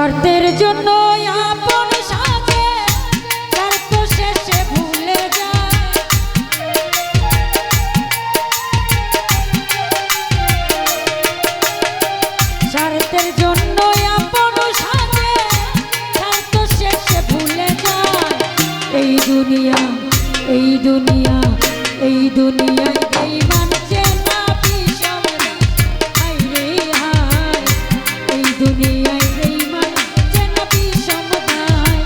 স্বার্থের জন্য আপন সাজে স্বার্থ শেষে ভুলে যায়। স্বার্থের জন্য আপন সাজে স্বার্থ শেষে ভুলে যায়। এই দুনিয়া এই দুনিয়া এই দুনিয়ায় বেঈমান চেনা বিষম হায় রে হায়। এই দুনিয়ায় বেঈমান চেনা বিষম দায়।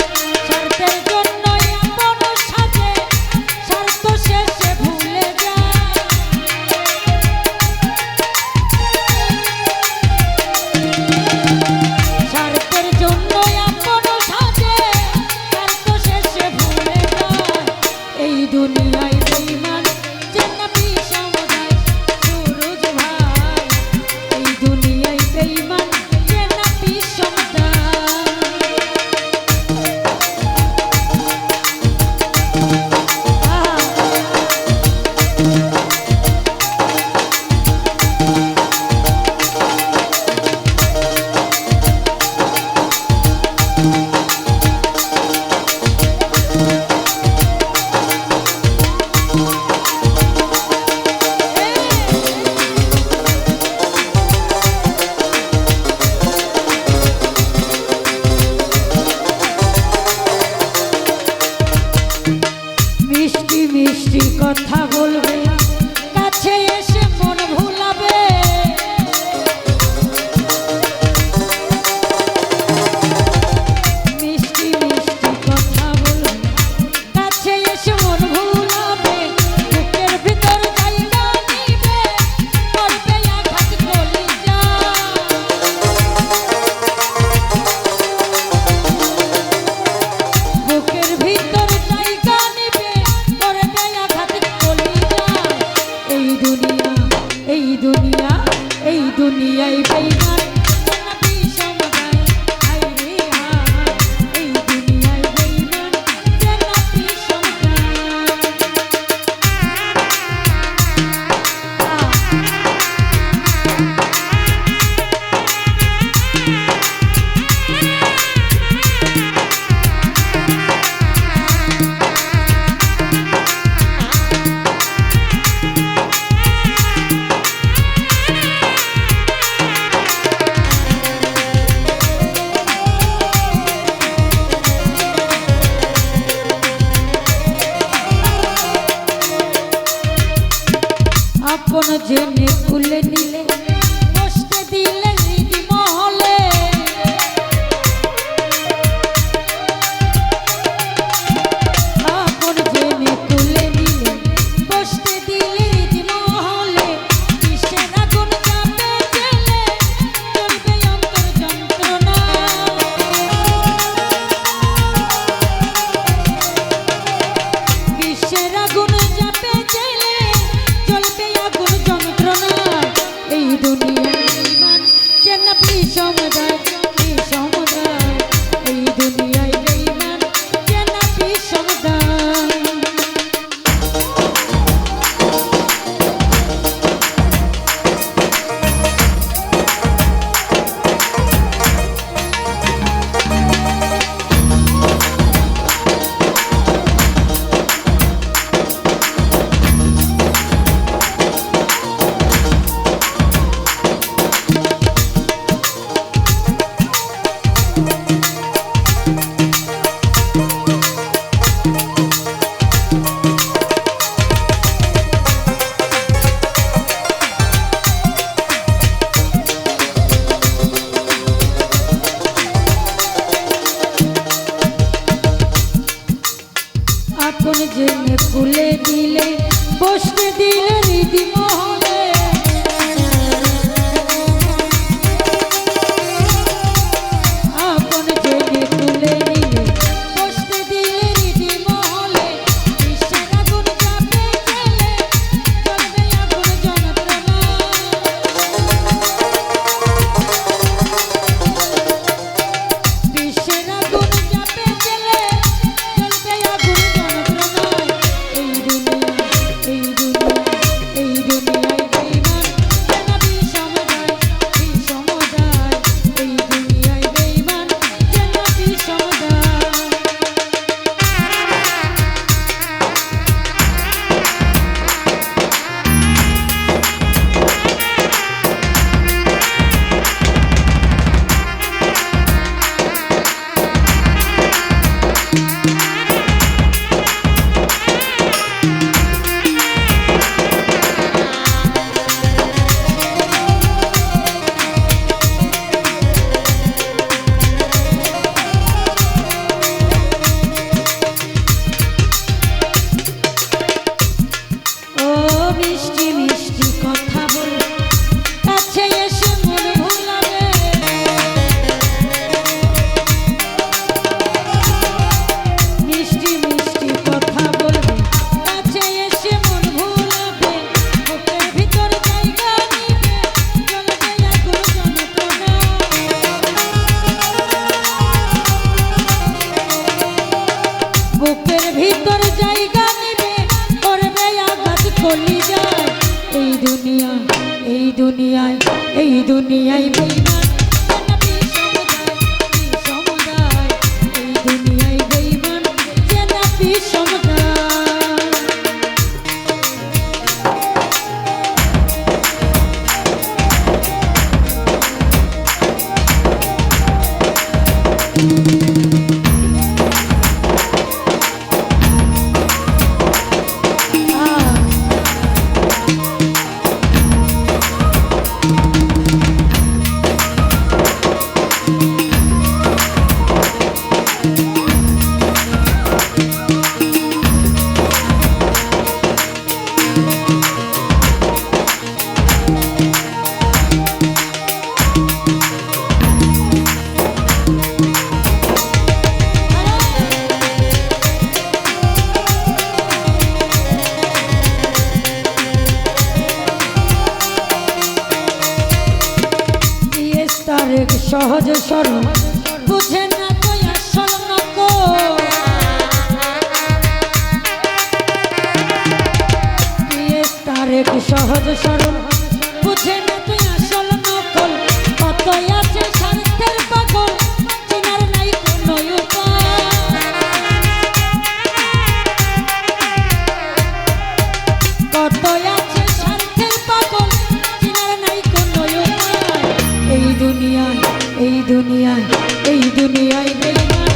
স্বার্থের জন্য আপন সাজে স্বার্থ শেষে ভুলে যায়। স্বার্থের জন্য আপন সাজে স্বার্থ শেষে ভুলে যায়। এই দুনিয়ায় বেঈমান চেনা বিষম দায়। সুরজ ভাই এই দুনিয়ায় বেঈমান চেনা বিষম দায়। মিষ্টি মিষ্টি কথা বলবে কাছে এসে মন ভুলাবে। মিষ্টি মিষ্টি কথা বলবে কাছে এসে মন ভুলাবে। বুকের ভিতর জায়গা নিবে করবে আঘাত কলিজা। বুকের ভিতর জায়গা নিবে করবে আঘাত কলিজা। এই দুনিয়া এই দুনিয়া এই দুনিয়ায় বেঈমান চেনা বিষম দায়। হায় রে হায়। এই দুনিয়ায় বেঈমান চেনা বিষম দায়। আপন জেনে খুলে নিলে বসতে দিলে নিধি মহলে। আপন জেনে খুলে নিলে বসতে দিলে নিধি মহলে। কিসের আগুন চাপে জেলে চলবে অন্তর যন্ত্রণা। কিসের আগুন চাপে জেলে চলবে আগুন যন্ত্রণা। এই দুনিয়ায় বেঈমান চেনা বিষম দায় বিষম দায়। এই দুনিয়ায় বেঈমান চেনা বিষম দায়। আপন জেনে খুলে দিলে বসতে দিলে নিধি মহলে। আপন জেনে খুলে দিলে বসতে দিলে নিধি মহলে। কিসের আগুন চাপে জেলে চলবে আগুন যন্ত্রণা। কিসের আগুন চাপে জেলে চলবে আগুন যন্ত্রণায়। এই দুনিয়া এই দুনিয়া এই দুনিয়ায় দুনিয়ায় বেঈমান যেন বিষমদায়, এই দুনিয়ায় বেঈমান যেন বিষমদায়। তারেক সহজ সরল বুঝে না তো আসল নকল, তারেক সহজ সরল বুঝে না তো আসল নকল। কত আছে স্বার্থের পাগল চিনার নাই কোনো উপায়, কত আছে স্বার্থের পাগল চিনার নাই কোনো উপায়। এই দুনিয়ায় এই দুনিয়ায় এই দুনিয়ায় বেঈমান